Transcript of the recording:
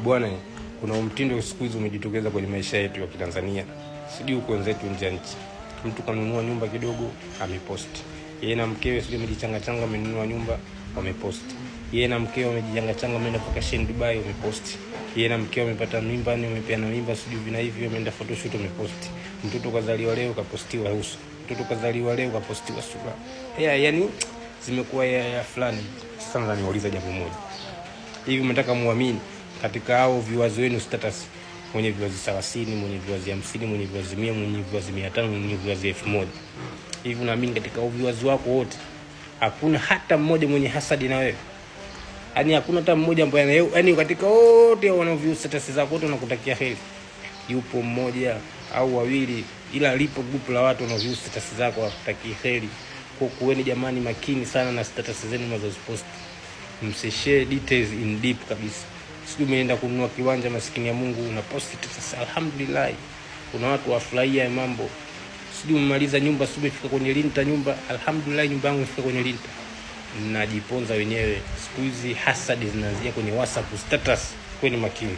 Bwana, kuna mtindo siku hizi umejitokeza kwenye maisha yetu ya Kitanzania. Sijui uko wenzetu nje ya nchi. Mtu kanunua nyumba kidogo, amepost. Yeye na mkewe sio mjichanga amenunua nyumba, wamepost. Yeye na mkewe wamejichanga wameenda vacation Dubai, wamepost. Yeye na mkewe wamepata mimba, wamepeana mimba, sijui vina hivi, wameenda photoshoot, wamepost. Mtoto kazaliwa leo kapostiwa uso. Mtoto kazaliwa leo kapostiwa sura. Yaani zimekuwa ya fulani. Sasa niuliza jambo moja. Hivi mnataka muamini katika hao viewers wenu status, mwenye viewers 30, mwenye viewers 50, mwenye viewers 100, mwenye viewers 500, mwenye viewers 1000. Hivi unaamini katika hao viewers wako wote hakuna hata mmoja mwenye hasadi na wewe? Yaani hakuna hata mmoja ambaye yaani katika wote wanao view status zako wote wanakutakia heri? Yupo mmoja au wawili, ila lipo group la watu wanao view status zako wakutakia heri. Kwa kuweni jamani makini sana na status zenu mnazozipost. Msishare details in deep kabisa. Sio umeenda kununua kiwanja, maskini ya Mungu, unapost sasa alhamdulillah. Kuna watu wafurahia mambo. Sio umemaliza nyumba, sio umefika kwenye linta nyumba, alhamdulillah nyumba yangu imefika kwenye linta. Mnajiponza wenyewe. Siku hizi hasadi zinaanzia kwenye WhatsApp status. Kweni makini.